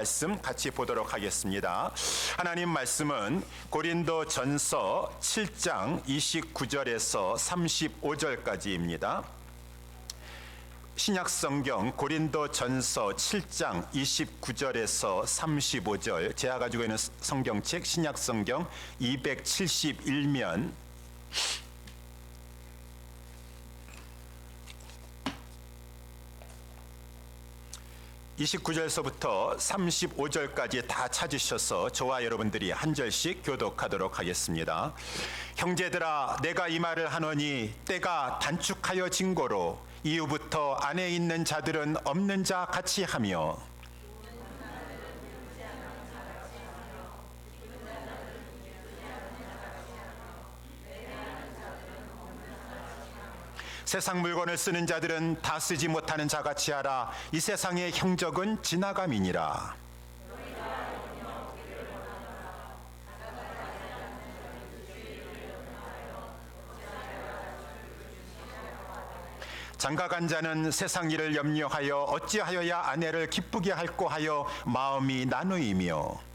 말씀 같이 보도록 하겠습니다. 하나님 말씀은 고린도전서 7장 29절에서 35절까지입니다. 신약성경 고린도전서 7장 29절에서 35절, 제가 가지고 있는 성경책 신약성경 271면 29절서부터 35절까지 다 찾으셔서 저와 여러분들이 한 절씩 교독하도록 하겠습니다. 형제들아, 내가 이 말을 하노니 때가 단축하여 진고로 이후부터 안에 있는 자들은 없는 자 같이 하며 세상 물건을 쓰는 자들은 다 쓰지 못하는 자같이 하라. 이 세상의 형적은 지나감이니라. 장가간 자는 세상 일을 염려하여 어찌하여야 아내를 기쁘게 할꼬 하여 마음이 나누이며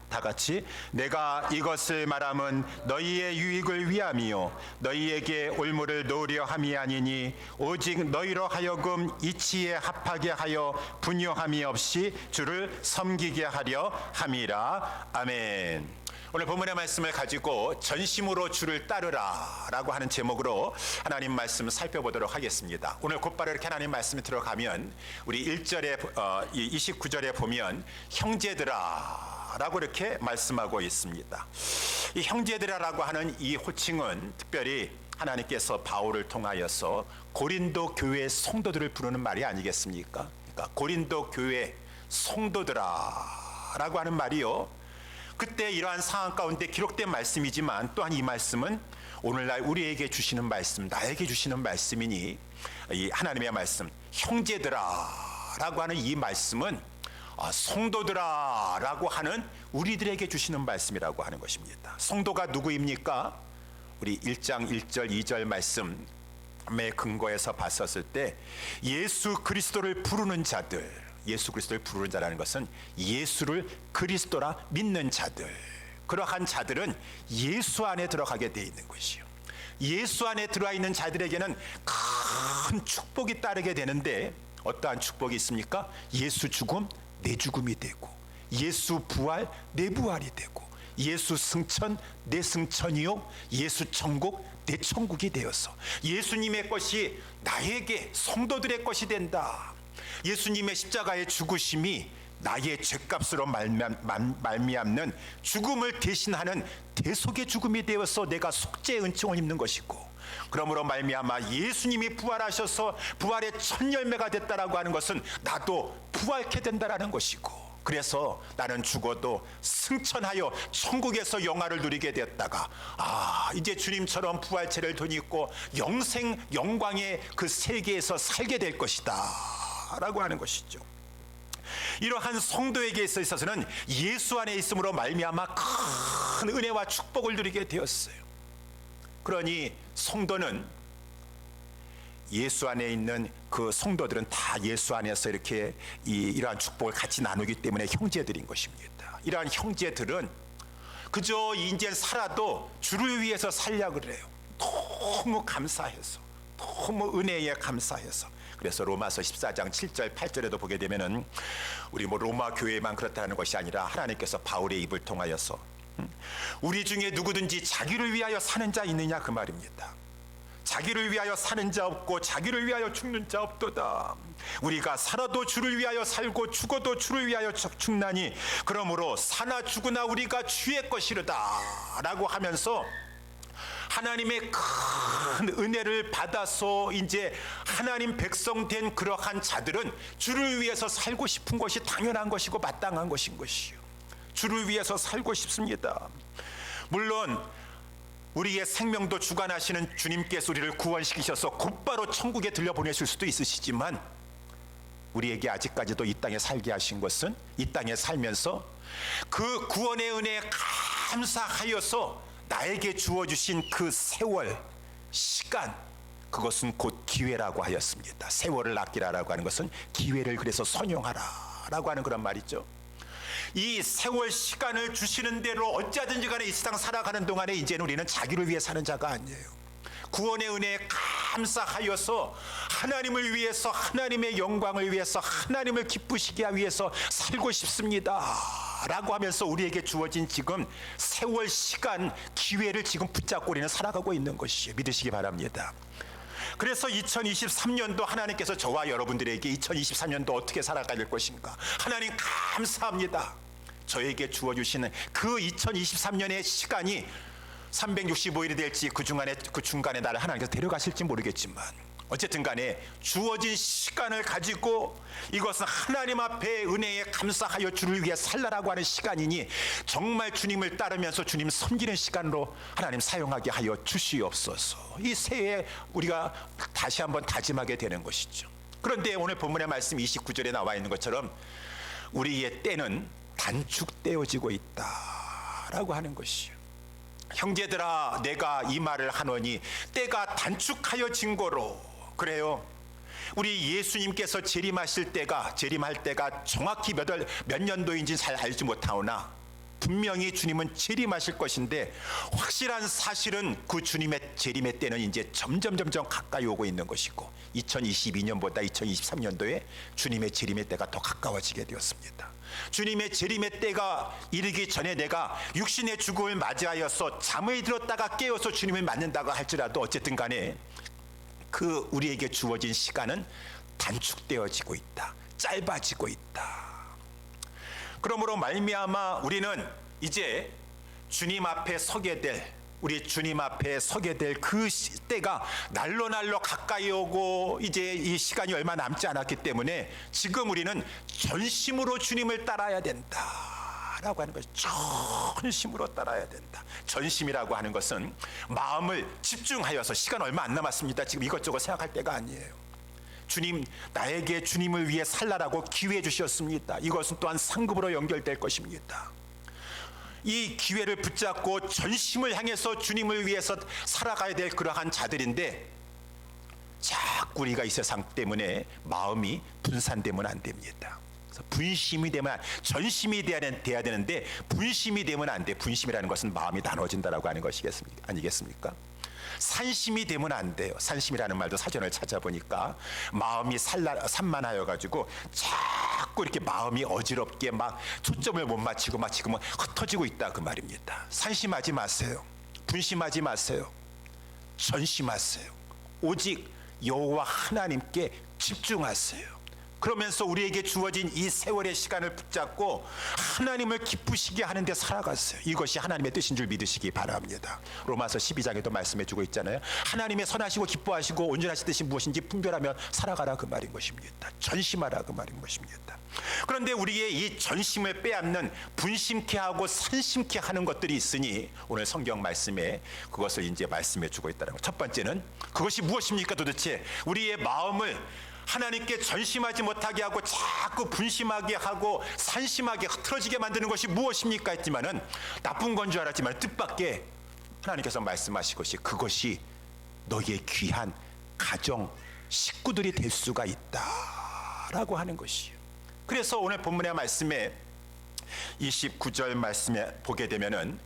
다 같이 내가 이것을 말함은 너희의 유익을 위함이요 너희에게 올무를 놓으려 함이 아니니 오직 너희로 하여금 이치에 합하게 하여 분요함이 없이 주를 섬기게 하려 함이라. 아멘. 오늘 본문의 말씀을 가지고 전심으로 주를 따르라 라고 하는 제목으로 하나님 말씀을 살펴보도록 하겠습니다. 오늘 곧바로 이렇게 하나님 말씀이 들어가면 우리 1절에 29절에 보면 형제들아 라고 이렇게 말씀하고 있습니다. 이 형제들아라고 하는 이 호칭은 특별히 하나님께서 바울을 통하여서 고린도 교회 성도들을 부르는 말이 아니겠습니까? 그러니까 고린도 교회 성도들아 라고 하는 말이요, 그때 이러한 상황 가운데 기록된 말씀이지만 또한 이 말씀은 오늘날 우리에게 주시는 말씀, 나에게 주시는 말씀이니 이 하나님의 말씀 형제들아 라고 하는 이 말씀은 성도들아 라고 하는 우리들에게 주시는 말씀이라고 하는 것입니다. 성도가 누구입니까? 우리 1장 1절 2절 말씀의 근거에서 봤었을 때 예수 그리스도를 부르는 자들, 예수 그리스도를 부르는 자라는 것은 예수를 그리스도라 믿는 자들, 그러한 자들은 예수 안에 들어가게 되어 있는 것이요, 예수 안에 들어와 있는 자들에게는 큰 축복이 따르게 되는데 어떠한 축복이 있습니까? 예수 죽음 내 죽음이 되고, 예수 부활 내 부활이 되고, 예수 승천 내 승천이요 예수 천국 내 천국이 되어서 예수님의 것이 나에게 성도들의 것이 된다. 예수님의 십자가의 죽으심이 나의 죄값으로 말미암는 죽음을 대신하는 대속의 죽음이 되어서 내가 속죄의 은총을 입는 것이고, 그러므로 말미암아 예수님이 부활하셔서 부활의 첫 열매가 됐다라고 하는 것은 나도 부활케 된다라는 것이고, 그래서 나는 죽어도 승천하여 천국에서 영화를 누리게 되었다가 이제 주님처럼 부활체를 덧입고 영생 영광의 그 세계에서 살게 될 것이다 라고 하는 것이죠. 이러한 성도에게 있어서는 예수 안에 있음으로 말미암아 큰 은혜와 축복을 누리게 되었어요. 그러니 성도는 예수 안에 있는 그 성도들은 다 예수 안에서 이렇게 이러한 축복을 같이 나누기 때문에 형제들인 것입니다. 이러한 형제들은 그저 이제 살아도 주를 위해서 살려고 그래요. 너무 감사해서, 너무 은혜에 감사해서. 그래서 로마서 14장 7절 8절에도 보게 되면은 우리 로마 교회만 그렇다는 것이 아니라 하나님께서 바울의 입을 통하여서 우리 중에 누구든지 자기를 위하여 사는 자 있느냐 그 말입니다. 자기를 위하여 사는 자 없고 자기를 위하여 죽는 자 없도다. 우리가 살아도 주를 위하여 살고 죽어도 주를 위하여 죽나니 그러므로 사나 죽으나 우리가 주의 것이르다 라고 하면서 하나님의 큰 은혜를 받아서 이제 하나님 백성 된 그러한 자들은 주를 위해서 살고 싶은 것이 당연한 것이고 마땅한 것인 것이요, 주를 위해서 살고 싶습니다. 물론 우리의 생명도 주관하시는 주님께서 우리를 구원시키셔서 곧바로 천국에 들려보내실 수도 있으시지만 우리에게 아직까지도 이 땅에 살게 하신 것은 이 땅에 살면서 그 구원의 은혜에 감사하여서 나에게 주어주신 그 세월, 시간, 그것은 곧 기회라고 하였습니다. 세월을 아끼라라고 하는 것은 기회를 그래서 선용하라라고 하는 그런 말이죠. 이 세월 시간을 주시는 대로 어찌하든지 간에 이 세상 살아가는 동안에 이제는 우리는 자기를 위해 사는 자가 아니에요. 구원의 은혜에 감사하여서 하나님을 위해서, 하나님의 영광을 위해서, 하나님을 기쁘시게 하기 위해서 살고 싶습니다 라고 하면서 우리에게 주어진 지금 세월, 시간, 기회를 지금 붙잡고 우리는 살아가고 있는 것이에요. 믿으시기 바랍니다. 그래서 2023년도 하나님께서 저와 여러분들에게 2023년도 어떻게 살아가야 될 것인가, 하나님 감사합니다. 저에게 주어주시는 그 2023년의 시간이 365일이 될지 그 중간에 나를 하나님께서 데려가실지 모르겠지만 어쨌든 간에 주어진 시간을 가지고 이것은 하나님 앞에 은혜에 감사하여 주를 위해 살라라고 하는 시간이니 정말 주님을 따르면서 주님 섬기는 시간으로 하나님 사용하게 하여 주시옵소서. 이 새해에 우리가 다시 한번 다짐하게 되는 것이죠. 그런데 오늘 본문의 말씀 29절에 나와 있는 것처럼 우리의 때는 단축되어지고 있다라고 하는 것이요. 형제들아 내가 이 말을 하노니 때가 단축하여진 거로. 그래요, 우리 예수님께서 재림할 때가 정확히 몇 년도인지 잘 알지 못하오나 분명히 주님은 재림하실 것인데 확실한 사실은 그 주님의 재림의 때는 이제 점점 가까이 오고 있는 것이고 2022년보다 2023년도에 주님의 재림의 때가 더 가까워지게 되었습니다. 주님의 재림의 때가 이르기 전에 내가 육신의 죽음을 맞이하여서 잠에 들었다가 깨어서 주님을 만난다고 할지라도 어쨌든 간에 그 우리에게 주어진 시간은 단축되어지고 있다, 짧아지고 있다. 그러므로 말미암아 우리는 이제 주님 앞에 서게 될 그 때가 날로 가까이 오고 이제 이 시간이 얼마 남지 않았기 때문에 지금 우리는 전심으로 주님을 따라야 된다라고 하는 것이, 전심으로 따라야 된다. 전심이라고 하는 것은 마음을 집중하여서, 시간 얼마 안 남았습니다. 지금 이것저것 생각할 때가 아니에요. 주님, 나에게 주님을 위해 살라라고 기회 주셨습니다. 이것은 또한 상급으로 연결될 것입니다. 이 기회를 붙잡고 전심을 향해서 주님을 위해서 살아가야 될 그러한 자들인데 자꾸 우리가 이 세상 때문에 마음이 분산되면 안 됩니다. 그래서 분심이 되면, 전심이 돼야 되는데 분심이 되면 안 돼. 분심이라는 것은 마음이 나눠진다라고 하는 것이겠습니까? 아니겠습니까? 산심이 되면 안 돼요. 산심이라는 말도 사전을 찾아보니까 마음이 산만하여 가지고 자꾸 이렇게 마음이 어지럽게 막 초점을 못 맞추고 막 지금은 흩어지고 있다 그 말입니다. 산심하지 마세요. 분심하지 마세요. 전심하세요. 오직 여호와 하나님께 집중하세요. 그러면서 우리에게 주어진 이 세월의 시간을 붙잡고 하나님을 기쁘시게 하는 데 살아갔어요. 이것이 하나님의 뜻인 줄 믿으시기 바랍니다. 로마서 12장에도 말씀해 주고 있잖아요. 하나님의 선하시고 기뻐하시고 온전하신 뜻이 무엇인지 분별하며 살아가라 그 말인 것입니다. 전심하라 그 말인 것입니다. 그런데 우리의 이 전심을 빼앗는 분심케 하고 산심케 하는 것들이 있으니 오늘 성경 말씀에 그것을 이제 말씀해 주고 있다는 것. 첫 번째는 그것이 무엇입니까? 도대체 우리의 마음을 하나님께 전심하지 못하게 하고 자꾸 분심하게 하고 산심하게 흐트러지게 만드는 것이 무엇입니까? 했지만은 나쁜 건 줄 알았지만 뜻밖의 하나님께서 말씀하신 것이 그것이 너희의 귀한 가정 식구들이 될 수가 있다라고 하는 것이에요. 그래서 오늘 본문의 말씀에 29절 말씀에 보게 되면은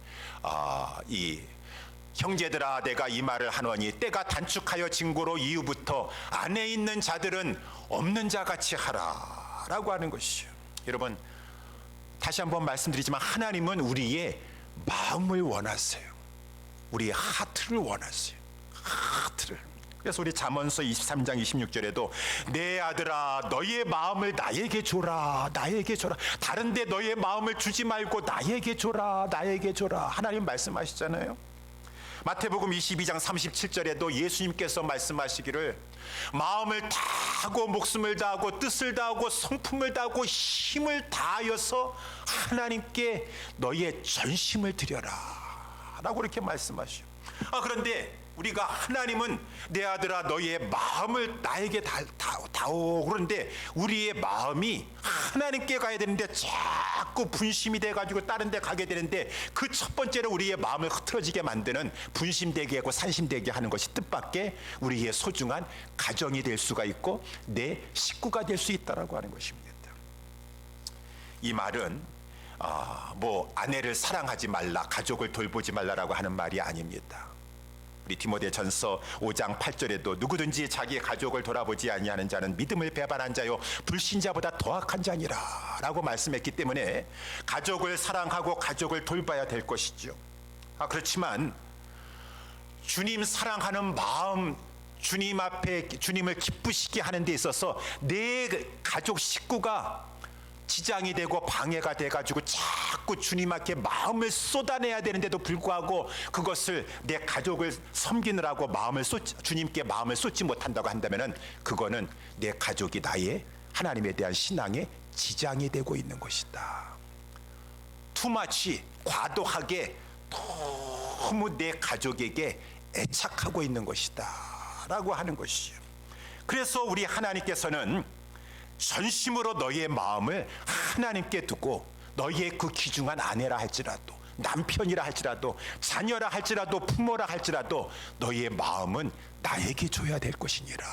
이 형제들아 내가 이 말을 하노니 때가 단축하여 진고로 이후부터 안에 있는 자들은 없는 자같이 하라 라고 하는 것이요. 여러분 다시 한번 말씀드리지만 하나님은 우리의 마음을 원하세요. 우리의 하트를 원하세요. 하트를. 그래서 우리 잠언서 23장 26절에도 내 아들아 너희의 마음을 나에게 줘라, 나에게 줘라. 다른 데 너희의 마음을 주지 말고 나에게 줘라, 나에게 줘라. 하나님 말씀하시잖아요. 마태복음 22장 37절에도 예수님께서 말씀하시기를 마음을 다하고 목숨을 다하고 뜻을 다하고 성품을 다하고 힘을 다하여서 하나님께 너희의 전심을 드려라 라고 이렇게 말씀하시오. 그런데 우리가 하나님은 내 아들아 너희의 마음을 나에게 다오 그런데 우리의 마음이 하나님께 가야 되는데 자꾸 분심이 돼가지고 다른 데 가게 되는데 그 첫 번째로 우리의 마음을 흐트러지게 만드는 분심되게 하고 산심되게 하는 것이 뜻밖의 우리의 소중한 가정이 될 수가 있고 내 식구가 될 수 있다라고 하는 것입니다. 이 말은 뭐 아내를 사랑하지 말라, 가족을 돌보지 말라라고 하는 말이 아닙니다. 우리 디모데전서 5장 8절에도 누구든지 자기의 가족을 돌아보지 아니하는 자는 믿음을 배반한 자요 불신자보다 더 악한 자니라 라고 말씀했기 때문에 가족을 사랑하고 가족을 돌봐야 될 것이죠. 그렇지만 주님 사랑하는 마음, 주님 앞에 주님을 기쁘시게 하는 데 있어서 내 가족 식구가 지장이 되고 방해가 돼가지고 자꾸 주님 앞에 마음을 쏟아내야 되는데도 불구하고 그것을 내 가족을 섬기느라고 주님께 마음을 쏟지 못한다고 한다면은 그거는 내 가족이 나의 하나님에 대한 신앙에 지장이 되고 있는 것이다. 투마치 과도하게 너무 내 가족에게 애착하고 있는 것이다 라고 하는 것이죠. 그래서 우리 하나님께서는 전심으로 너희의 마음을 하나님께 두고 너희의 그 귀중한 아내라 할지라도 남편이라 할지라도 자녀라 할지라도 부모라 할지라도 너희의 마음은 나에게 줘야 될 것이니라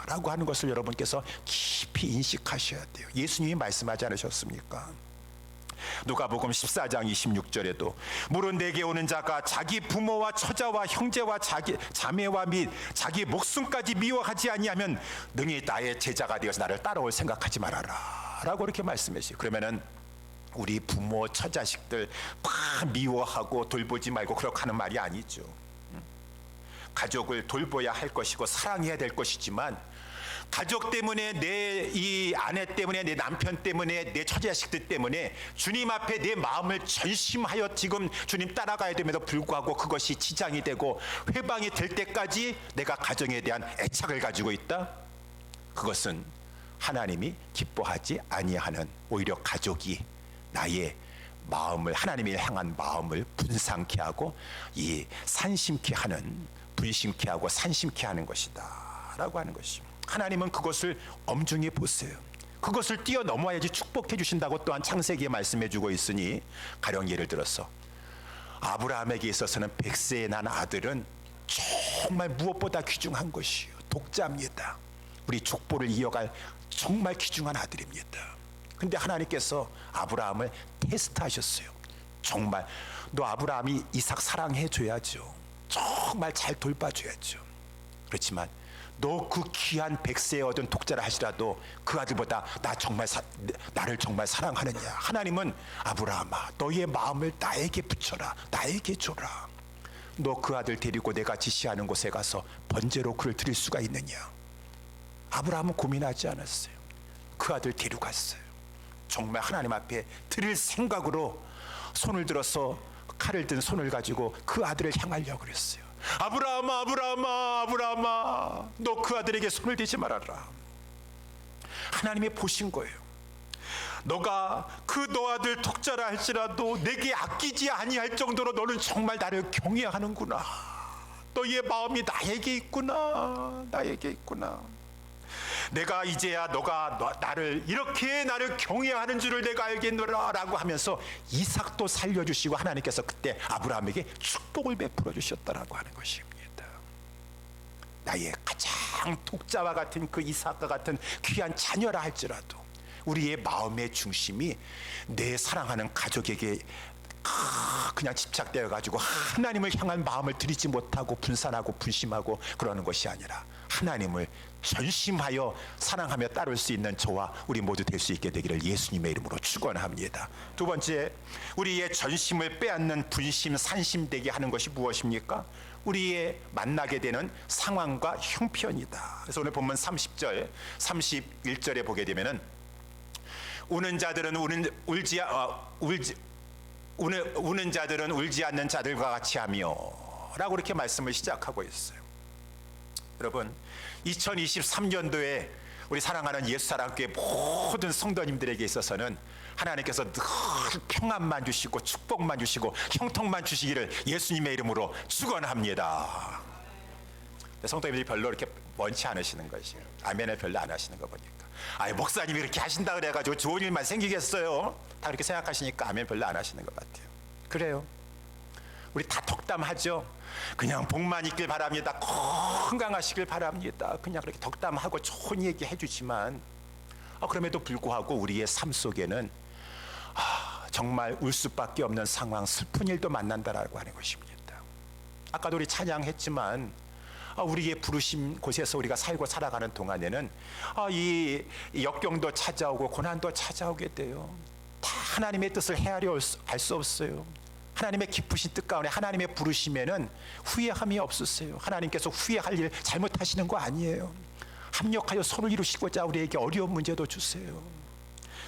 라고 하는 것을 여러분께서 깊이 인식하셔야 돼요. 예수님이 말씀하지 않으셨습니까? 누가복음 14장 26절에도 물은 내게 오는 자가 자기 부모와 처자와 형제와 자기 자매와 및 자기 목숨까지 미워하지 아니하면 능히 나의 제자가 되어서 나를 따라올 생각하지 말아라 라고 이렇게 말씀하시죠. 그러면은 우리 부모 처자식들 막 미워하고 돌보지 말고 그렇게 하는 말이 아니죠. 가족을 돌봐야 할 것이고 사랑해야 될 것이지만 가족 때문에 내 이 아내 때문에 내 남편 때문에 내 처자식들 때문에 주님 앞에 내 마음을 전심하여 지금 주님 따라가야 됨에도 불구하고 그것이 지장이 되고 회방이 될 때까지 내가 가정에 대한 애착을 가지고 있다. 그것은 하나님이 기뻐하지 아니하는 오히려 가족이 나의 마음을 하나님을 향한 마음을 분상케 하고 이 산심케 하는 분심케 하고 산심케 하는 것이다 라고 하는 것입니다. 하나님은 그것을 엄중히 보세요. 그것을 뛰어넘어야지 축복해 주신다고 또한 창세기에 말씀해 주고 있으니 가령 예를 들어서 아브라함에게 있어서는 100세에 난 아들은 정말 무엇보다 귀중한 것이요 독자입니다. 우리 족보를 이어갈 정말 귀중한 아들입니다. 근데 하나님께서 아브라함을 테스트하셨어요. 정말 너 아브라함이 이삭 사랑해 줘야죠. 정말 잘 돌봐줘야죠. 그렇지만 너 그 귀한 100세에 얻은 독자라 하시라도 그 아들보다 나를 정말 사랑하느냐. 하나님은 아브라함아 너희의 마음을 나에게 붙여라. 나에게 줘라. 너 그 아들 데리고 내가 지시하는 곳에 가서 번제로 그를 드릴 수가 있느냐. 아브라함은 고민하지 않았어요. 그 아들 데려갔어요. 정말 하나님 앞에 드릴 생각으로 손을 들어서 칼을 든 손을 가지고 그 아들을 향하려고 그랬어요. 아브라함아 아브라함아 아브라함아 너 그 아들에게 손을 대지 말아라. 하나님이 보신 거예요. 너가 그 너 아들 독자라 할지라도 내게 아끼지 아니할 정도로 너는 정말 나를 경외하는구나. 너의 마음이 나에게 있구나. 나에게 있구나. 내가 이제야 너가 이렇게 나를 경외하는 줄을 내가 알겠노라 라고 하면서 이삭도 살려주시고 하나님께서 그때 아브라함에게 축복을 베풀어 주셨다라고 하는 것입니다. 나의 가장 독자와 같은 그 이삭과 같은 귀한 자녀라 할지라도 우리의 마음의 중심이 내 사랑하는 가족에게 그냥 집착되어 가지고 하나님을 향한 마음을 들이지 못하고 분산하고 분심하고 그러는 것이 아니라 하나님을 전심하여 사랑하며 따를 수 있는 저와 우리 모두 될 수 있게 되기를 예수님의 이름으로 축원합니다. 두 번째, 우리의 전심을 빼앗는 분심, 산심되게 하는 것이 무엇입니까? 우리의 만나게 되는 상황과 형편이다. 그래서 오늘 본문 30절, 31절에 보게 되면은 우는 자들은 우는 자들은 울지 않는 자들과 같이 하며 라고 이렇게 말씀을 시작하고 있어요. 여러분 2023년도에 우리 사랑하는 예수사랑교회 모든 성도님들에게 있어서는 하나님께서 늘 평안만 주시고 축복만 주시고 형통만 주시기를 예수님의 이름으로 축원합니다. 성도님들이 별로 이렇게 원치 않으시는 것이에요. 아멘을 별로 안 하시는 거 보니까. 아니 목사님이 그렇게 하신다 그래가지고 좋은 일만 생기겠어요? 다 그렇게 생각하시니까 아멘 별로 안 하시는 것 같아요. 그래요. 우리 다 덕담하죠. 그냥 복만 있길 바랍니다. 건강하시길 바랍니다. 그냥 그렇게 덕담하고 좋은 얘기 해주지만 그럼에도 불구하고 우리의 삶 속에는 정말 울 수밖에 없는 상황, 슬픈 일도 만난다라고 하는 것입니다. 아까도 우리 찬양했지만 우리의 부르심 곳에서 우리가 살고 살아가는 동안에는 이 역경도 찾아오고 고난도 찾아오게 돼요. 다 하나님의 뜻을 헤아려 알 수 없어요. 하나님의 기쁘신 뜻 가운데 하나님의 부르심에는 후회함이 없으세요. 하나님께서 후회할 일 잘못하시는 거 아니에요. 합력하여 손을 이루시고자 우리에게 어려운 문제도 주세요.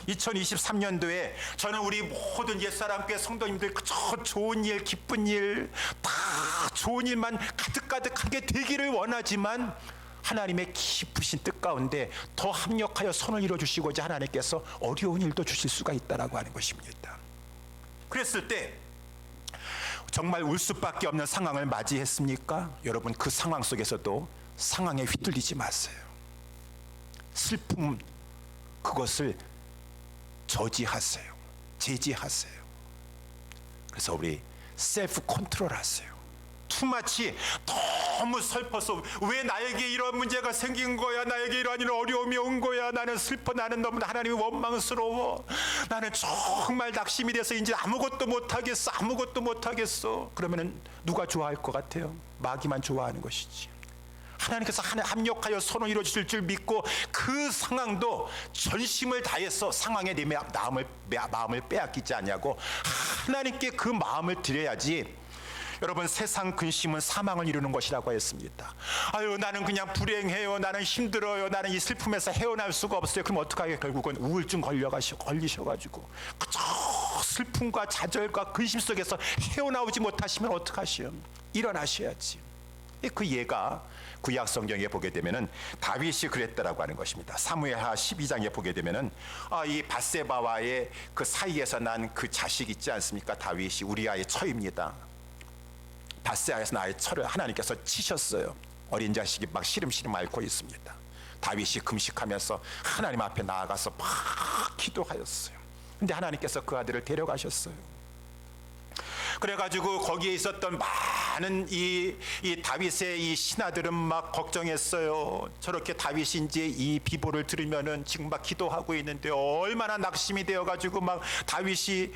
2023년도에 저는 우리 모든 옛사람교회 성도님들 저 좋은 일, 기쁜 일, 다 좋은 일만 가득가득하게 되기를 원하지만 하나님의 기쁘신 뜻 가운데 더 합력하여 손을 이루어주시고자 하나님께서 어려운 일도 주실 수가 있다라고 하는 것입니다. 그랬을 때 정말 울 수밖에 없는 상황을 맞이했습니까? 여러분 그 상황 속에서도 상황에 휘둘리지 마세요. 슬픔 그것을 저지하세요. 제지하세요. 그래서 우리 셀프 컨트롤 하세요. 투마치 너무 슬퍼서 왜 나에게 이런 문제가 생긴 거야? 나에게 이러한 이런 어려움이 온 거야? 나는 슬퍼. 나는 너무 하나님이 원망스러워. 나는 정말 낙심이 돼서 이제 아무것도 못하겠어. 아무것도 못하겠어. 그러면은 누가 좋아할 것 같아요? 마귀만 좋아하는 것이지. 하나님께서 합력하여 손을 이루어주실 줄 믿고 그 상황도 전심을 다해서 상황에 내 마음을 빼앗기지 않냐고 하나님께 그 마음을 드려야지. 여러분 세상 근심은 사망을 이루는 것이라고 했습니다. 아유 나는 그냥 불행해요. 나는 힘들어요. 나는 이 슬픔에서 헤어날 수가 없어요. 그럼 어떡하게 결국은 우울증 걸리셔가지고 그저 슬픔과 좌절과 근심 속에서 헤어나오지 못하시면 어떡하시요? 일어나셔야지. 그 예가 구약 성경에 보게 되면은 다윗이 그랬다라고 하는 것입니다. 사무엘하 12장에 보게 되면은 이 밧세바와의 그 사이에서 난 그 자식 있지 않습니까? 다윗이 우리아의 처입니다. 밧세바에서 나의 처를 하나님께서 치셨어요. 어린 자식이 막 시름시름 앓고 있습니다. 다윗이 금식하면서 하나님 앞에 나아가서 막 기도하였어요. 근데 하나님께서 그 아들을 데려가셨어요. 그래가지고 거기에 있었던 많은 이 다윗의 이 신하들은 막 걱정했어요. 저렇게 다윗이 이제 이 비보를 들으면은 지금 막 기도하고 있는데 얼마나 낙심이 되어가지고 막 다윗이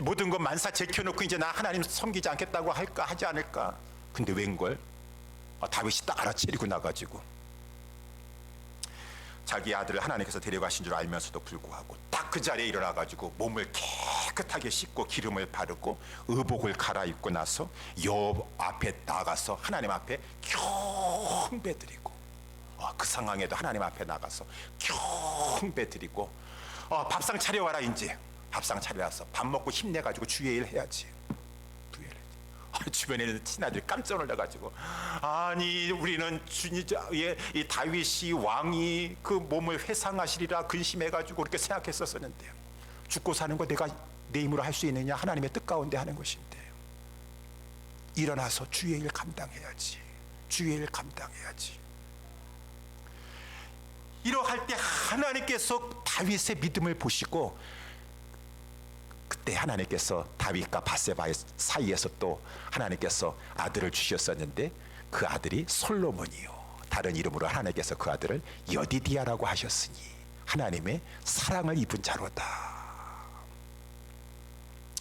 모든 것 만사 제켜놓고 이제 나 하나님 섬기지 않겠다고 할까 하지 않을까. 근데 웬걸 다윗이 딱 알아채리고 나가지고 자기 아들을 하나님께서 데려가신 줄 알면서도 불구하고 딱 그 자리에 일어나가지고 몸을 깨끗하게 씻고 기름을 바르고 의복을 갈아입고 나서 여호와 앞에 나가서 하나님 앞에 경배드리고 그 상황에도 하나님 앞에 나가서 경배드리고 밥상 차려와라. 이제 밥상 차려와서 밥 먹고 힘내가지고 주의 일 해야지. 주변에 있는 친아들이 깜짝 놀라가지고 아니 우리는 이 다윗이 왕이 그 몸을 회상하시리라 근심해가지고 그렇게 생각했었는데요. 죽고 사는 거 내가 내 힘으로 할 수 있느냐? 하나님의 뜻 가운데 하는 것인데요. 일어나서 주의 일 감당해야지. 주의 일 감당해야지. 이러할 때 하나님께서 다윗의 믿음을 보시고 그때 하나님께서 다윗과 밧세바의 사이에서 또 하나님께서 아들을 주셨었는데 그 아들이 솔로몬이요. 다른 이름으로 하나님께서 그 아들을 여디디아라고 하셨으니 하나님의 사랑을 입은 자로다.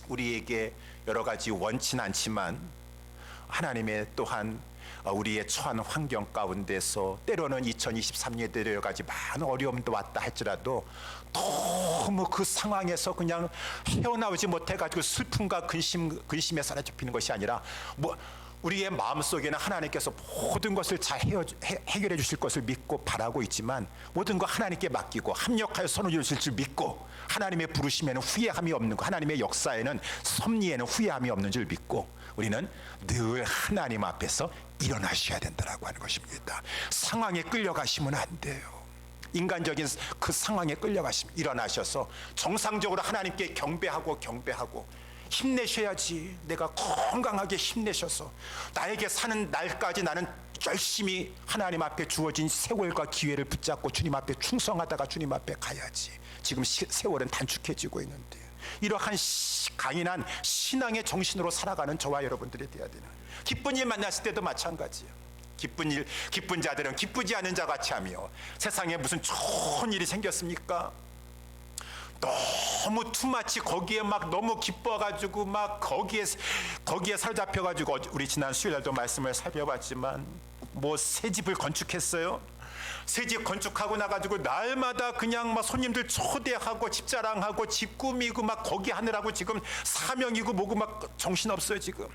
우리에게 여러 가지 원치는 않지만 하나님의 또한 우리의 처한 환경 가운데서 때로는 2023년에 여러 가지 많은 어려움도 왔다 할지라도 너무 그 상황에서 그냥 헤어나오지 못해가지고 슬픔과 근심에 사로잡히는 것이 아니라 우리의 마음속에는 하나님께서 모든 것을 잘 해결해 주실 것을 믿고 바라고 있지만 모든 거 하나님께 맡기고 합력하여 손을 주실 줄 믿고 하나님의 부르심에는 후회함이 없는 거, 하나님의 역사에는 섭리에는 후회함이 없는 줄 믿고 우리는 늘 하나님 앞에서 일어나셔야 된다라고 하는 것입니다. 상황에 끌려가시면 안 돼요. 인간적인 그 상황에 끌려가시면 일어나셔서 정상적으로 하나님께 경배하고 힘내셔야지. 내가 건강하게 힘내셔서 나에게 사는 날까지 나는 열심히 하나님 앞에 주어진 세월과 기회를 붙잡고 주님 앞에 충성하다가 주님 앞에 가야지. 지금 세월은 단축해지고 있는데 이러한 강인한 신앙의 정신으로 살아가는 저와 여러분들이 되어야 되는, 기쁜 일 만났을 때도 마찬가지예요. 기쁜 자들은 기쁘지 않은 자 같이 하며, 세상에 무슨 좋은 일이 생겼습니까? 너무 투마치 거기에 막 너무 기뻐가지고 막 거기에 사로잡혀가지고, 우리 지난 수요일날도 말씀을 살펴봤지만 뭐 새 집을 건축했어요. 새 집 건축하고 나가지고 날마다 그냥 막 손님들 초대하고 집 자랑하고 집 꾸미고 막 거기 하느라고 지금 사명이고 뭐고 막 정신없어요. 지금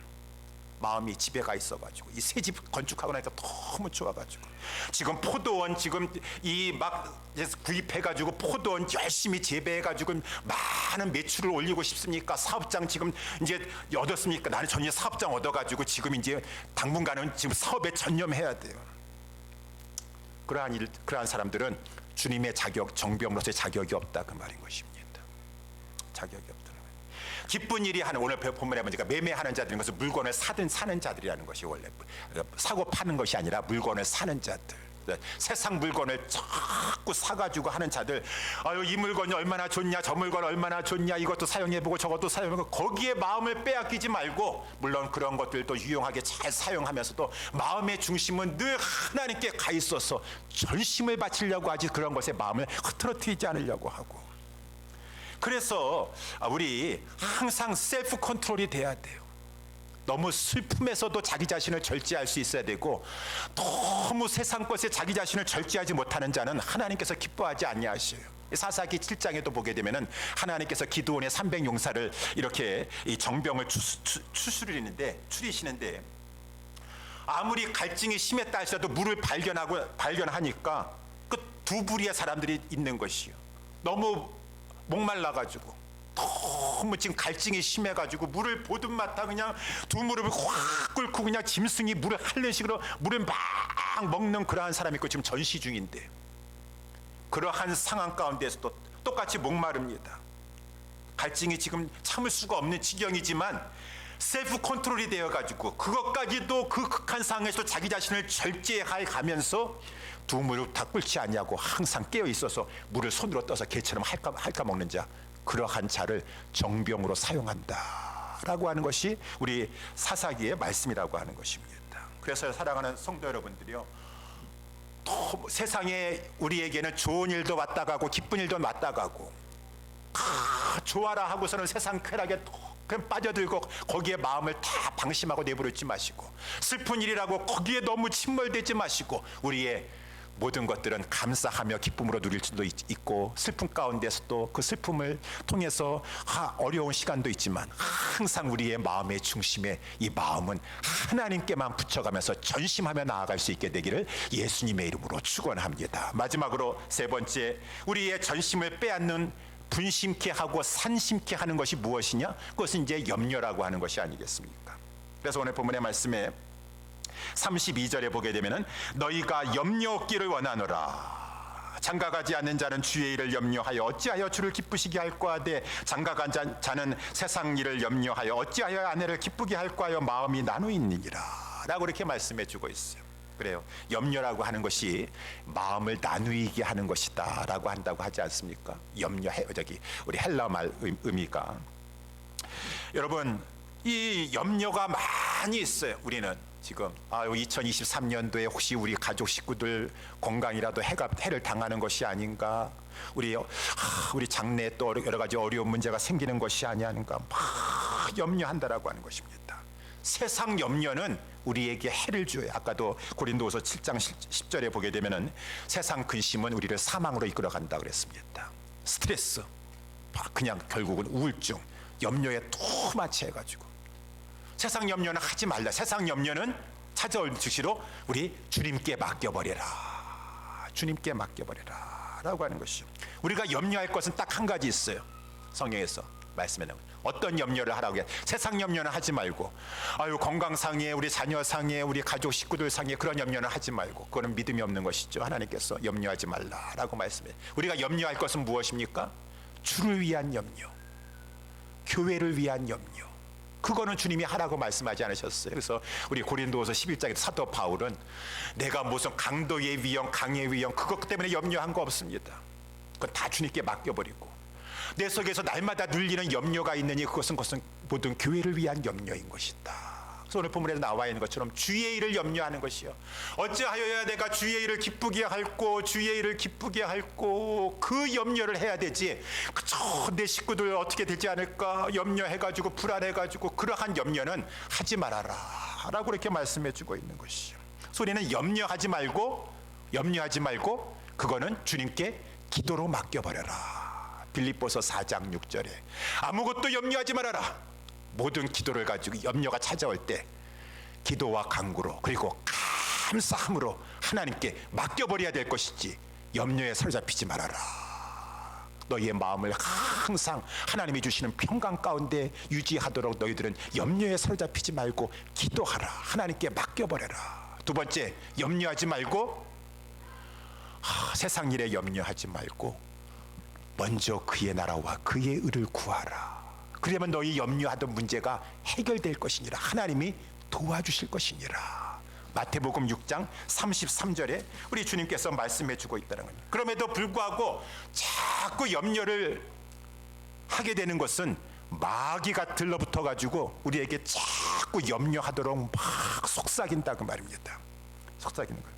마음이 집에 가 있어가지고 이 새 집 건축하고 나니까 너무 좋아가지고 지금 포도원 지금 이 막 구입해가지고 포도원 열심히 재배해가지고 많은 매출을 올리고 싶습니까? 사업장 지금 이제 얻었습니까? 나는 전에 사업장 얻어가지고 지금 이제 당분간은 지금 사업에 전념해야 돼요. 그러한 사람들은 주님의 자격, 정병으로서의 자격이 없다, 그 말인 것입니다. 자격이 없다. 기쁜 일이 하는, 오늘 본문에 보니까 매매하는 자들인 것은 물건을 사는 자들이라는 것이, 원래 사고 파는 것이 아니라 물건을 사는 자들. 세상 물건을 자꾸 사가지고 하는 자들, 아유 이 물건이 얼마나 좋냐, 저 물건 얼마나 좋냐, 이것도 사용해보고 저것도 사용해보고, 거기에 마음을 빼앗기지 말고, 물론 그런 것들도 유용하게 잘 사용하면서도 마음의 중심은 늘 하나님께 가 있어서 전심을 바치려고 하지, 그런 것에 마음을 흐트러뜨리지 않으려고 하고. 그래서 우리 항상 셀프 컨트롤이 돼야 돼요. 너무 슬픔에서도 자기 자신을 절제할 수 있어야 되고, 너무 세상 것에 자기 자신을 절제하지 못하는 자는 하나님께서 기뻐하지 아니하셔요. 사사기 7장에도 보게 되면은 하나님께서 기드온의 300용사를 이렇게 이 정병을 추리시는데 아무리 갈증이 심했다 할지라도 물을 발견하니까 그 두 부리의 사람들이 있는 것이요. 너무 목말라가지고 너무 지금 갈증이 심해가지고 물을 보든 마다 그냥 두 무릎을 확 꿇고 그냥 짐승이 물을 핥는 식으로 물을 막 먹는 그러한 사람이 있고, 지금 전시 중인데 그러한 상황 가운데서도 똑같이 목마릅니다. 갈증이 지금 참을 수가 없는 지경이지만 셀프 컨트롤이 되어가지고 그것까지도 그 극한 상황에서 자기 자신을 절제해 가면서 두 무릎 다 꿇지 않냐고 항상 깨어 있어서 물을 손으로 떠서 개처럼 핥아 먹는 자, 그러한 자를 정병으로 사용한다라고 하는 것이 우리 사사기의 말씀이라고 하는 것입니다. 그래서 사랑하는 성도 여러분들이요, 또 세상에 우리에게는 좋은 일도 왔다 가고 기쁜 일도 왔다 가고, 좋아라 하고서는 세상 쾌락에 그냥 빠져들고 거기에 마음을 다 방심하고 내버리지 마시고, 슬픈 일이라고 거기에 너무 침몰되지 마시고, 우리의 모든 것들은 감사하며 기쁨으로 누릴 수도 있고, 슬픔 가운데서도 그 슬픔을 통해서 어려운 시간도 있지만 항상 우리의 마음의 중심에 이 마음은 하나님께만 붙여가면서 전심하며 나아갈 수 있게 되기를 예수님의 이름으로 축원합니다. 마지막으로 세 번째, 우리의 전심을 빼앗는 분심케 하고 산심케 하는 것이 무엇이냐? 그것은 이제 염려라고 하는 것이 아니겠습니까? 그래서 오늘 본문의 말씀에 32절에 보게 되면은 너희가 염려 없기를 원하노라. 장가가지 않는 자는 주의 일을 염려하여 어찌하여 주를 기쁘시게 할까 하되, 장가간 자는 세상 일을 염려하여 어찌하여 아내를 기쁘게 할까 하여 마음이 나누이니라 라고 이렇게 말씀해 주고 있어요. 그래요. 염려라고 하는 것이 마음을 나누이게 하는 것이다 라고 한다고 하지 않습니까? 염려해, 우리 헬라 말 의미가, 여러분 이 염려가 많이 있어요. 우리는 지금 2023년도에 혹시 우리 가족 식구들 건강이라도 해를 당하는 것이 아닌가, 우리 장래에 또 여러 가지 어려운 문제가 생기는 것이 아닌가 막 염려한다라고 하는 것입니다. 세상 염려는 우리에게 해를 줘요. 아까도 고린도후서 7장 10절에 보게 되면은 세상 근심은 우리를 사망으로 이끌어간다 그랬습니다. 스트레스, 그냥 결국은 우울증, 염려에 토마치 해가지고 세상 염려는 하지 말라. 세상 염려는 찾아올 즉시로 우리 주님께 맡겨버려라. 주님께 맡겨버려라 라고 하는 것이죠. 우리가 염려할 것은 딱 한 가지 있어요. 성경에서 말씀에 나오는 어떤 염려를 하라고 해요? 세상 염려는 하지 말고, 건강상에, 우리 자녀상에, 우리 가족 식구들 상에 그런 염려는 하지 말고, 그거는 믿음이 없는 것이죠. 하나님께서 염려하지 말라라고 말씀해요. 우리가 염려할 것은 무엇입니까? 주를 위한 염려, 교회를 위한 염려, 그거는 주님이 하라고 말씀하지 않으셨어요. 그래서 우리 고린도후서 11장에 사도 바울은 내가 무슨 강도의 위험, 강의 위험 그것 때문에 염려한 거 없습니다. 그건 다 주님께 맡겨버리고 내 속에서 날마다 눌리는 염려가 있느니 그것은 모든 교회를 위한 염려인 것이다. 그래서 오늘 본문에 나와 있는 것처럼 주의 일을 염려하는 것이요. 어찌하여야 내가 주의 일을 기쁘게 할꼬 주의 일을 기쁘게 할꼬 그 염려를 해야 되지. 그저 내 식구들 어떻게 되지 않을까 염려해가지고 불안해가지고 그러한 염려는 하지 말아라 라고 이렇게 말씀해주고 있는 것이요. 소리는 염려하지 말고 그거는 주님께 기도로 맡겨버려라. 빌립보서 4장 6절에 아무것도 염려하지 말아라. 모든 기도를 가지고 염려가 찾아올 때 기도와 간구로 그리고 감사함으로 하나님께 맡겨버려야 될 것이지 염려에 사로잡히지 말아라. 너희의 마음을 항상 하나님이 주시는 평강 가운데 유지하도록 너희들은 염려에 사로잡히지 말고 기도하라. 하나님께 맡겨버려라. 두 번째, 염려하지 말고 세상 일에 염려하지 말고 먼저 그의 나라와 그의 의를 구하라. 그러면 너희 염려하던 문제가 해결될 것이니라. 하나님이 도와주실 것이니라. 마태복음 6장 33절에 우리 주님께서 말씀해 주고 있다는 겁니다. 그럼에도 불구하고 자꾸 염려를 하게 되는 것은 마귀가 들러붙어 가지고 우리에게 자꾸 염려하도록 막 속삭인다 그 말입니다. 속삭이는 거예요.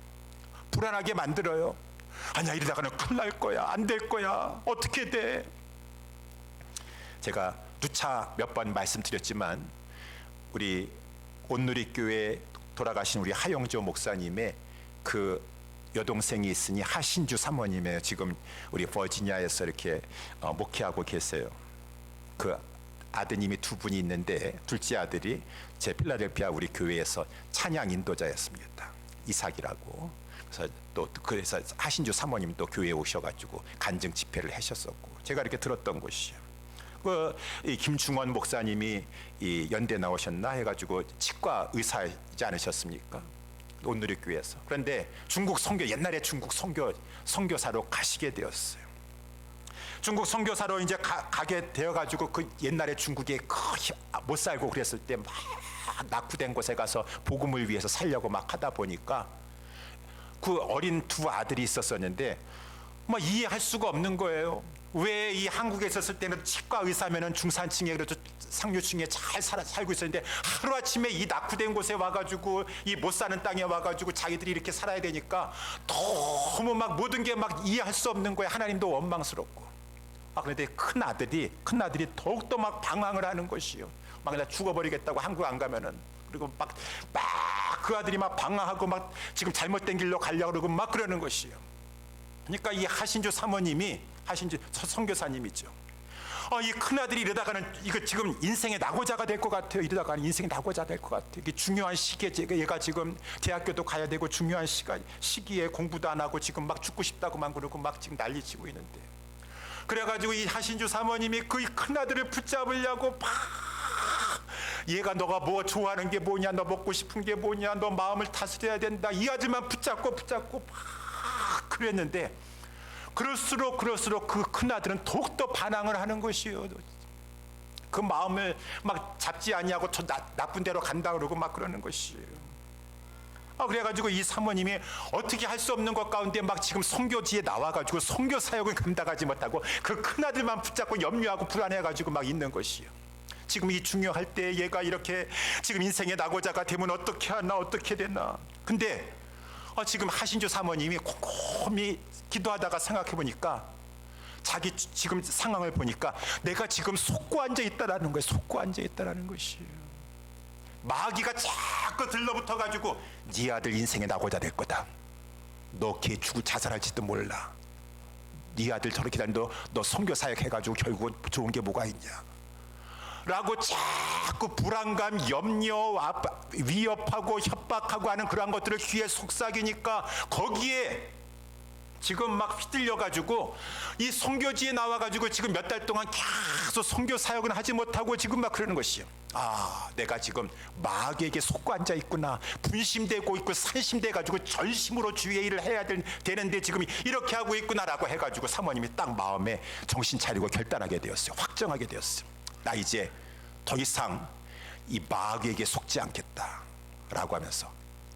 불안하게 만들어요. 아니야 이러다가는 큰일 날 거야. 안 될 거야. 어떻게 돼? 제가 누차 몇 번 말씀드렸지만 우리 온누리교회 돌아가신 우리 하영조 목사님의 그 여동생이 있으니 하신주 사모님이에요. 지금 우리 버지니아에서 이렇게 목회하고 계세요. 그 아드님이 두 분이 있는데 둘째 아들이 제 필라델피아 우리 교회에서 찬양 인도자였습니다. 이삭이라고. 그래서 하신주 사모님 또 교회에 오셔가지고 간증 집회를 하셨었고 제가 이렇게 들었던 것이요. 이 김충원 목사님이 이 연대 나오셨나 해가지고 치과 의사이지 않으셨습니까? 온누리교회에서. 그런데 중국 선교 옛날에 중국 선교사로 가시게 되었어요. 중국 선교사로 이제 가게 되어가지고 그 옛날에 중국에 못 살고 그랬을 때 막 낙후된 곳에 가서 복음을 위해서 살려고 막 하다 보니까 그 어린 두 아들이 있었었는데 막 이해할 수가 없는 거예요. 왜 이 한국에 있었을 때는 치과 의사면은 중산층에 그래도 상류층에 잘 살고 있었는데 하루아침에 이 낙후된 곳에 와가지고 이 못 사는 땅에 와가지고 자기들이 이렇게 살아야 되니까 너무 막 모든 게 막 이해할 수 없는 거예요. 하나님도 원망스럽고. 그런데 큰 아들이 더욱더 막 방황을 하는 것이요. 막 그냥 죽어버리겠다고 한국 안 가면은. 그리고 막 그 아들이 막 방황하고 막 지금 잘못된 길로 가려고 그러고 막 그러는 것이요. 그러니까 이 하신주 사모님이 하신주 선교사님이죠. 이 큰아들이 이러다가는 이거 지금 인생의 낙오자가 될 것 같아요. 이러다가는 인생의 낙오자 될 것 같아요. 이게 중요한 시기에 얘가 지금 대학교도 가야 되고 중요한 시기에 공부도 안 하고 지금 막 죽고 싶다고만 그러고 막 지금 난리치고 있는데 그래가지고 이 하신주 사모님이 그 큰아들을 붙잡으려고 막 얘가 너가 뭐 좋아하는 게 뭐냐 너 먹고 싶은 게 뭐냐 너 마음을 다스려야 된다 이 아들만 붙잡고 막 그랬는데 그럴수록 그 큰아들은 더욱더 반항을 하는 것이요. 그 마음을 막 잡지 아니하고 저 나쁜 데로 간다 그러고 막 그러는 것이에요. 그래가지고 이 사모님이 어떻게 할 수 없는 것 가운데 막 지금 선교지에 나와가지고 선교 사역을 감당하지 못하고 그 큰아들만 붙잡고 염려하고 불안해가지고 막 있는 것이요. 지금 이 중요할 때 얘가 이렇게 지금 인생의 낙오자가 되면 어떻게 하나 어떻게 되나. 근데 지금 하신주 사모님이 곰곰이 기도하다가 생각해 보니까 자기 지금 상황을 보니까 내가 지금 속고 앉아 있다라는 거예요. 속고 앉아 있다라는 것이에요. 마귀가 자꾸 들러붙어 가지고 네 아들 인생에 낙오자 될 거다. 너 걔 죽을 자살할지도 몰라. 네 아들 저렇게 다니 너 선교 사역 해가지고 결국은 좋은 게 뭐가 있냐. 라고 자꾸 불안감, 염려, 위협하고 협박하고 하는 그러한 것들을 귀에 속삭이니까 거기에 지금 막 휘둘려가지고 이 선교지에 나와가지고 지금 몇 달 동안 계속 선교 사역은 하지 못하고 지금 막 그러는 것이요. 내가 지금 마귀에게 속고 앉아 있구나. 분심되고 있고 산심돼가지고 전심으로 주의 일을 해야 되는데 지금 이렇게 하고 있구나라고 해가지고 사모님이 딱 마음에 정신 차리고 결단하게 되었어요. 확정하게 되었어요. 나 이제 더 이상 이 마귀에게 속지 않겠다라고 하면서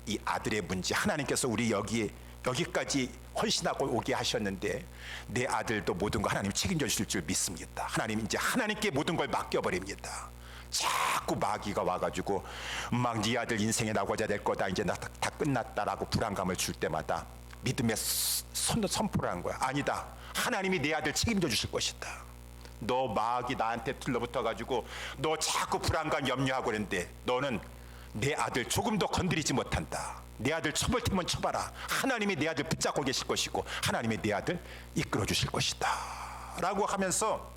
이 아들의 문제, 하나님께서 우리 여기까지 헌신하고 오게 하셨는데 내 아들도 모든 거 하나님 책임져 주실 줄 믿습니다. 하나님 이제 하나님께 모든 걸 맡겨버립니다. 자꾸 마귀가 와가지고 막 네 아들 인생에 나고자 될 거다, 이제 다 끝났다라고 불안감을 줄 때마다 믿음의 선포를 한 거야. 아니다, 하나님이 내 아들 책임져 주실 것이다. 너 마귀 나한테 들러붙어가지고 너 자꾸 불안감 염려하고 그랬는데 너는 내 아들 조금 더 건드리지 못한다. 내 아들 쳐볼 테면 쳐봐라. 하나님이 내 아들 붙잡고 계실 것이고 하나님이 내 아들 이끌어 주실 것이다 라고 하면서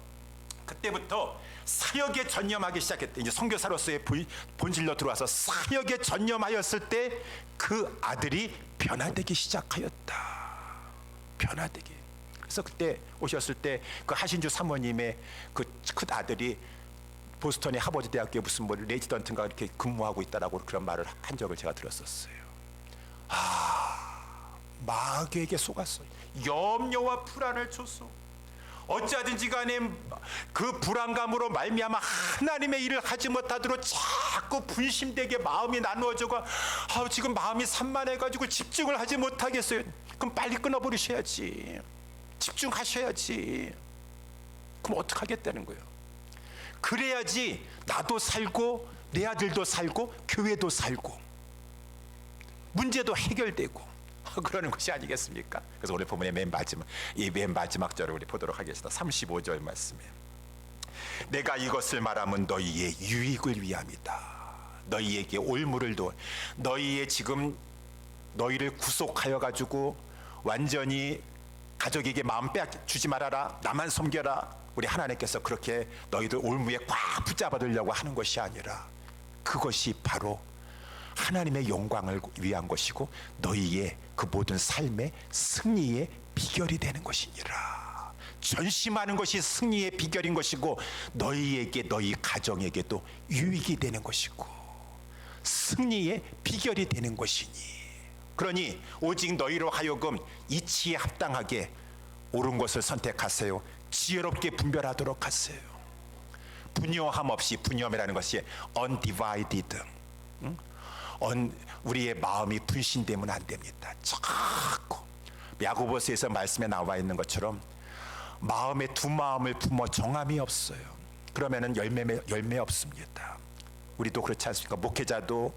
그때부터 사역에 전념하기 시작했대. 이제 선교사로서의 본질로 들어와서 사역에 전념하였을 때 그 아들이 변화되기 시작하였다. 변화되기. 그래서 그때 오셨을 때 그 하신주 사모님의 그 큰 아들이 보스턴의 하버드 대학교에 무슨 뭐 레지던트인가 이렇게 근무하고 있다라고 그런 말을 한 적을 제가 들었었어요. 마귀에게 속았어. 염려와 불안을 줬어. 어찌하든지 간에 그 불안감으로 말미암아 하나님의 일을 하지 못하도록 자꾸 분심되게 마음이 나누어져가 지금 마음이 산만해가지고 집중을 하지 못하겠어요. 그럼 빨리 끊어버리셔야지. 집중하셔야지. 그럼 어떻게 하겠다는 거예요? 그래야지 나도 살고 내 아들도 살고 교회도 살고 문제도 해결되고 그러는 것이 아니겠습니까? 그래서 오늘 본문의 맨 마지막 절을 우리 보도록 하겠습니다. 35절 말씀에 내가 이것을 말하면 너희의 유익을 위함이다. 너희에게 올무를 도 너희의 지금 너희를 구속하여 가지고 완전히 가족에게 마음 빼주지 말아라, 나만 섬겨라. 우리 하나님께서 그렇게 너희들 올무에 꽉 붙잡아두려고 하는 것이 아니라 그것이 바로 하나님의 영광을 위한 것이고 너희의 그 모든 삶의 승리의 비결이 되는 것이니라. 전심하는 것이 승리의 비결인 것이고 너희에게 너희 가정에게도 유익이 되는 것이고 승리의 비결이 되는 것이니 그러니 오직 너희로 하여금 이치에 합당하게 옳은 것을 선택하세요. 지혜롭게 분별하도록 하세요. 분요함 없이, 분요함이라는 것이 undivided, 우리의 마음이 분신되면 안 됩니다. 자꾸 야고보서에서 말씀에 나와 있는 것처럼 마음에 두 마음을 품어 정함이 없어요. 그러면은 열매 없습니다. 우리도 그렇지 않습니까? 목회자도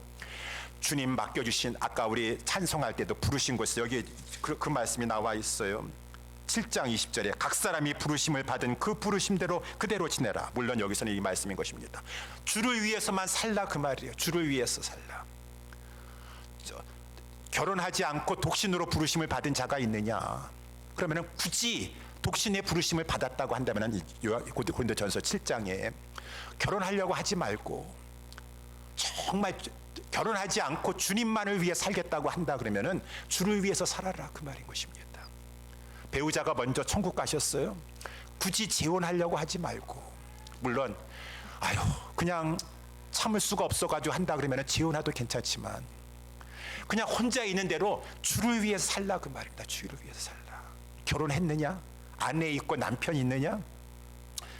주님 맡겨주신 아까 우리 찬송할 때도 부르신 곳에 여기 그 말씀이 나와 있어요. 7장 20절에 각 사람이 부르심을 받은 그 부르심대로 그대로 지내라. 물론 여기서는 이 말씀인 것입니다. 주를 위해서만 살라 그 말이에요. 주를 위해서 살라. 결혼하지 않고 독신으로 부르심을 받은 자가 있느냐? 그러면은 굳이 독신의 부르심을 받았다고 한다면은 고린도전서 7장에 결혼하려고 하지 말고 정말 결혼하지 않고 주님만을 위해 살겠다고 한다 그러면은 주를 위해서 살아라 그 말인 것입니다. 배우자가 먼저 천국 가셨어요. 굳이 재혼하려고 하지 말고 물론 그냥 참을 수가 없어가지고 한다 그러면은 재혼해도 괜찮지만 그냥 혼자 있는 대로 주를 위해서 살라 그 말입니다. 주를 위해서 살라. 결혼했느냐? 아내 있고 남편 있느냐?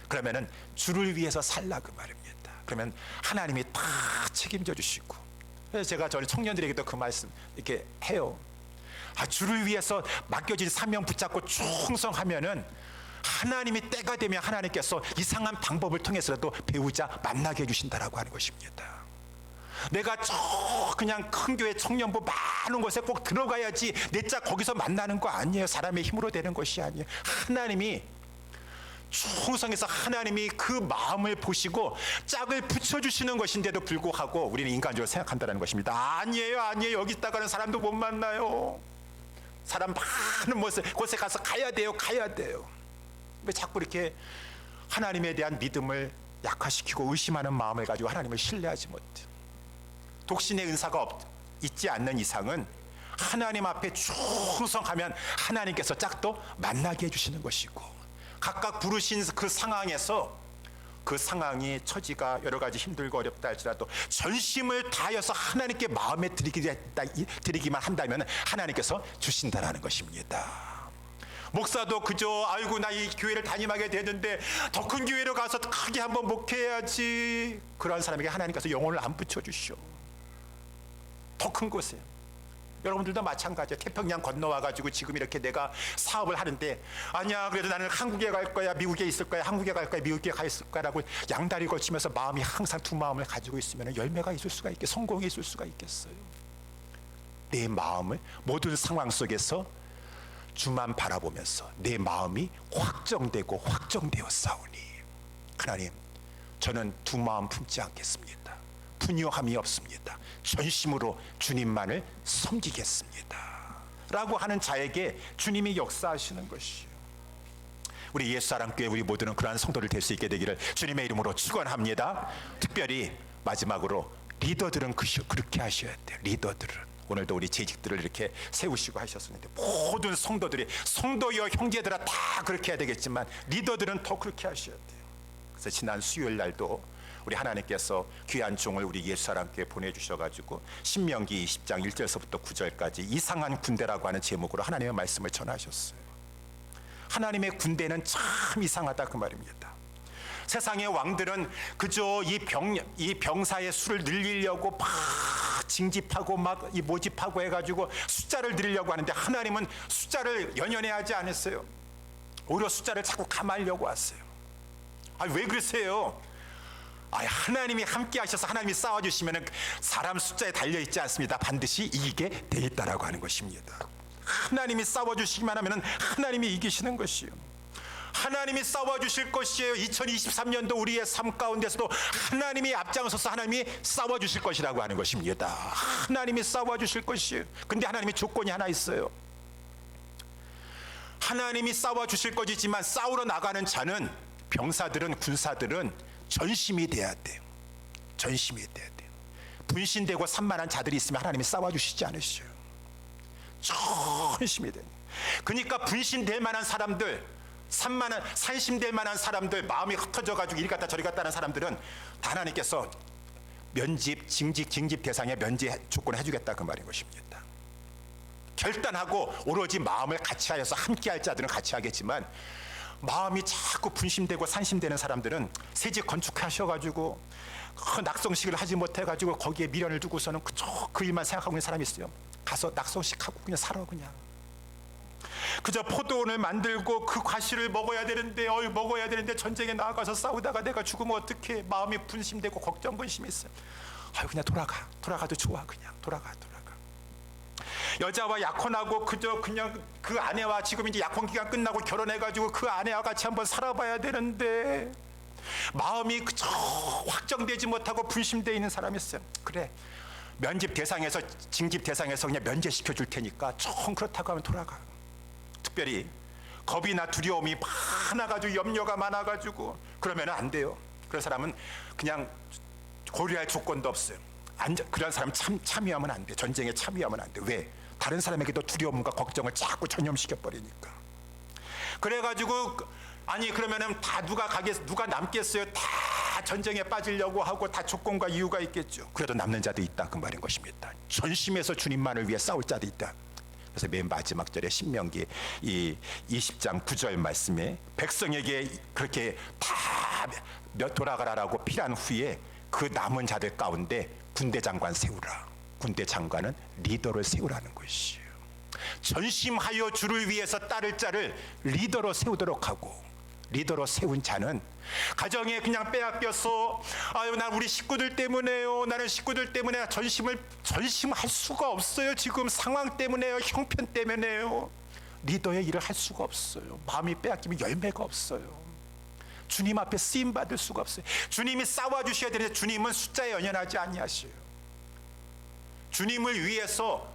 그러면은 주를 위해서 살라 그 말입니다. 그러면 하나님이 다 책임져 주시고 그래서 제가 저희 청년들에게도 그 말씀 이렇게 해요. 주를 위해서 맡겨진 사명 붙잡고 충성하면은 하나님이 때가 되면 하나님께서 이상한 방법을 통해서라도 배우자 만나게 해주신다라고 하는 것입니다. 내가 그냥 큰 교회 청년부 많은 곳에 꼭 들어가야지 내 짝 거기서 만나는 거 아니에요. 사람의 힘으로 되는 것이 아니에요. 하나님이 충성해서 하나님이 그 마음을 보시고 짝을 붙여주시는 것인데도 불구하고 우리는 인간적으로 생각한다는 것입니다. 아니에요. 여기 있다가는 사람도 못 만나요. 사람 많은 곳에 가서 가야 돼요. 왜 자꾸 이렇게 하나님에 대한 믿음을 약화시키고 의심하는 마음을 가지고 하나님을 신뢰하지 못해. 독신의 은사가 있지 않는 이상은 하나님 앞에 충성하면 하나님께서 짝도 만나게 해주시는 것이고 각각 부르신 그 상황에서 그 상황이 처지가 여러 가지 힘들고 어렵다 할지라도 전심을 다하여서 하나님께 마음에 드리기만 한다면 하나님께서 주신다라는 것입니다. 목사도 그저 아이고 나 이 교회를 담임하게 되는데 더 큰 교회로 가서 크게 한번 목회해야지. 그러한 사람에게 하나님께서 영혼을 안 붙여주시오. 더 큰 곳에. 여러분들도 마찬가지예요. 태평양 건너와가지고 지금 이렇게 내가 사업을 하는데 아니야 그래도 나는 한국에 갈 거야 미국에 있을 거야 한국에 갈 거야 미국에 가 있을 거야라고 양다리 걸치면서 마음이 항상 두 마음을 가지고 있으면 열매가 있을 수가 있겠 성공이 있을 수가 있겠어요. 내 마음을 모든 상황 속에서 주만 바라보면서 내 마음이 확정되고 확정되어 싸우니 하나님 저는 두 마음 품지 않겠습니다. 분유함이 없습니다. 전심으로 주님만을 섬기겠습니다 라고 하는 자에게 주님이 역사하시는 것이요. 우리 옛사랑교회 우리 모두는 그러한 성도를 될 수 있게 되기를 주님의 이름으로 축원합니다. 특별히 마지막으로 리더들은 그렇게 하셔야 돼요. 리더들은 오늘도 우리 재직들을 이렇게 세우시고 하셨었는데 모든 성도들이 성도여 형제들아 다 그렇게 해야 되겠지만 리더들은 더 그렇게 하셔야 돼요. 그래서 지난 수요일 날도 우리 하나님께서 귀한 종을 우리 옛사람께 보내주셔가지고 신명기 20장 1절서부터 9절까지 이상한 군대라고 하는 제목으로 하나님의 말씀을 전하셨어요. 하나님의 군대는 참 이상하다 그 말입니다. 세상의 왕들은 그저 이 병사의 수를 늘리려고 막 징집하고 막 이 모집하고 해가지고 숫자를 늘리려고 하는데 하나님은 숫자를 연연해 하지 않았어요. 오히려 숫자를 자꾸 감하려고 왔어요. 왜 그러세요? 하나님이 함께 하셔서 하나님이 싸워주시면 사람 숫자에 달려있지 않습니다. 반드시 이기게 돼 있다라고 하는 것입니다. 하나님이 싸워주시기만 하면 하나님이 이기시는 것이요. 하나님이 싸워주실 것이에요. 2023년도 우리의 삶 가운데서도 하나님이 앞장서서 하나님이 싸워주실 것이라고 하는 것입니다. 하나님이 싸워주실 것이에요. 근데 하나님이 조건이 하나 있어요. 하나님이 싸워주실 것이지만 싸우러 나가는 자는 병사들은 군사들은 전심이 돼야 돼요. 전심이 돼야 돼요. 분신되고 산만한 자들이 있으면 하나님이 싸워주시지 않으셔요. 전심이 돼요. 그러니까 분신될 만한 사람들, 산심될 만한 사람들, 마음이 흩어져가지고 이리 갔다 저리 갔다 하는 사람들은 다 하나님께서 면집, 징집 대상에 면제 조건을 해주겠다 그 말인 것입니다. 결단하고 오로지 마음을 같이 하여서 함께할 자들은 같이 하겠지만 마음이 자꾸 분심되고 산심되는 사람들은 새집 건축하셔가지고 낙성식을 하지 못해가지고 거기에 미련을 두고서는 그 일만 생각하고 있는 사람이 있어요. 가서 낙성식하고 그냥 살아. 그냥 그저 포도원을 만들고 그 과실을 먹어야 되는데 전쟁에 나가서 싸우다가 내가 죽으면 어떡해. 마음이 분심되고 걱정 근심이 있어요. 그냥 돌아가도 좋아. 그냥 돌아가. 여자와 약혼하고 그냥 그 아내와 지금 이제 약혼 기간 끝나고 결혼해가지고 그 아내와 같이 한번 살아봐야 되는데 마음이 그저 확정되지 못하고 분심되어 있는 사람이 있어요. 그래 면집 대상에서 징집 대상에서 그냥 면제시켜 줄 테니까 좀 그렇다고 하면 돌아가. 특별히 겁이나 두려움이 많아가지고 염려가 많아가지고 그러면 안 돼요. 그런 사람은 그냥 고려할 조건도 없어요. 그런 사람 참여하면 안 돼. 전쟁에 참여하면 안 돼. 왜? 다른 사람에게도 두려움과 걱정을 자꾸 전염시켜 버리니까. 그래가지고 그러면은 다 누가 남겠어요? 다 전쟁에 빠지려고 하고 다 조건과 이유가 있겠죠. 그래도 남는 자도 있다 그 말인 것입니다. 전심에서 주님만을 위해 싸울 자도 있다. 그래서 맨 마지막 절에 신명기 이 20장 9절 말씀에 백성에게 그렇게 다 돌아가라라고 필요한 후에 그 남은 자들 가운데 군대 장관 세우라. 군대 장관은 리더를 세우라는 것이에요. 전심하여 주를 위해서 따를 자를 리더로 세우도록 하고 리더로 세운 자는 가정에 그냥 빼앗겨서 난 우리 식구들 때문에요. 나는 식구들 때문에 전심할 수가 없어요. 지금 상황 때문에요. 형편 때문에요. 리더의 일을 할 수가 없어요. 마음이 빼앗기면 열매가 없어요. 주님 앞에 쓰임 받을 수가 없어요. 주님이 싸워주셔야 되는데 주님은 숫자에 연연하지 아니하셔요. 주님을 위해서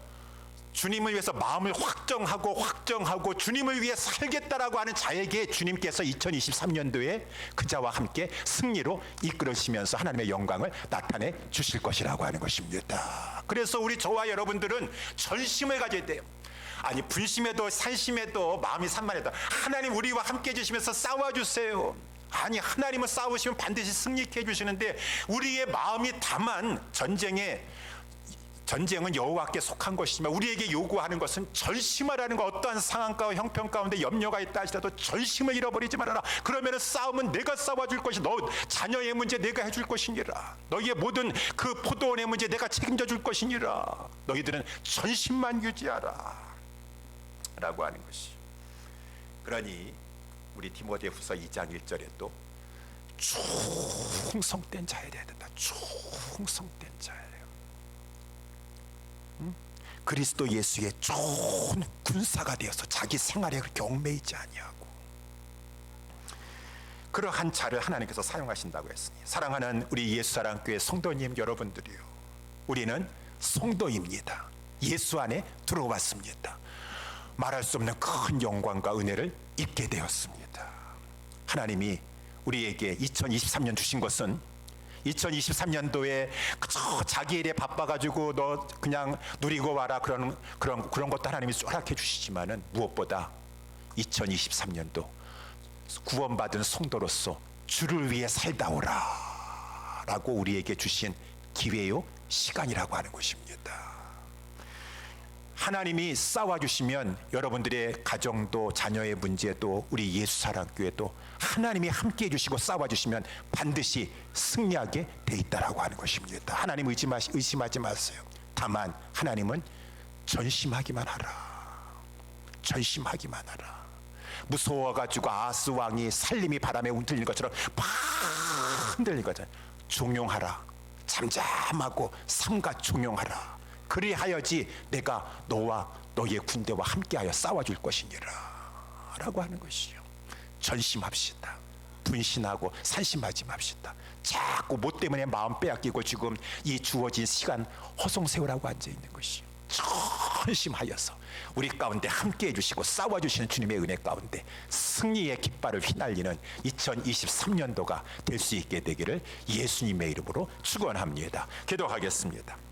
마음을 확정하고 주님을 위해 살겠다라고 하는 자에게 주님께서 2023년도에 그 자와 함께 승리로 이끌으시면서 하나님의 영광을 나타내 주실 것이라고 하는 것입니다. 그래서 저와 여러분들은 전심을 가져야 돼요. 분심에도 산심에도 마음이 산만해도 하나님 우리와 함께 해주시면서 싸워주세요. 하나님은 싸우시면 반드시 승리케 해주시는데 우리의 마음이 다만 전쟁에 전쟁은 여호와께 속한 것이지만 우리에게 요구하는 것은 전심하라는 것. 어떠한 상황과 형편 가운데 염려가 있다 하시라도 전심을 잃어버리지 말아라. 그러면 싸움은 내가 싸워줄 것이, 너 자녀의 문제 내가 해줄 것이니라. 너희의 모든 그 포도원의 문제 내가 책임져 줄 것이니라. 너희들은 전심만 유지하라 라고 하는 것이. 그러니 우리 디모데후서 2장 1절에 또 충성된 자여야 된다. 충성된 자예요. 그리스도 예수의 좋은 군사가 되어서 자기 생활에 그렇게 얽매이지 아니하고 그러한 자를 하나님께서 사용하신다고 했으니, 사랑하는 우리 예수사랑교회 성도님 여러분들이요, 우리는 성도입니다. 예수 안에 들어왔습니다. 말할 수 없는 큰 영광과 은혜를 입게 되었습니다. 하나님이 우리에게 2023년 주신 것은 2023년도에 그저 자기 일에 바빠가지고 너 그냥 누리고 와라 그런 것도 하나님이 허락해 주시지만은, 무엇보다 2023년도 구원받은 성도로서 주를 위해 살다 오라 라고 우리에게 주신 기회요, 시간이라고 하는 것입니다. 하나님이 싸워주시면 여러분들의 가정도 자녀의 문제도 우리 예수사랑교회도 하나님이 함께해 주시고 싸워주시면 반드시 승리하게 돼 있다라고 하는 것입니다. 하나님 의심하지 마세요. 다만 하나님은 전심하기만 하라. 전심하기만 하라. 무서워가지고 아하스 왕이 살림이 바람에 흔들린 것처럼 막 흔들린 것처럼 종용하라. 잠잠하고 삼가 종용하라. 그리하여지 내가 너와 너의 군대와 함께하여 싸워줄 것이니라 라고 하는 것이요. 전심합시다. 분신하고 산심하지 맙시다. 자꾸 뭐 때문에 마음 빼앗기고 지금 이 주어진 시간 허송세월하고 앉아있는 것이요. 전심하여서 우리 가운데 함께해 주시고 싸워주시는 주님의 은혜 가운데 승리의 깃발을 휘날리는 2023년도가 될 수 있게 되기를 예수님의 이름으로 축원합니다. 기도하겠습니다.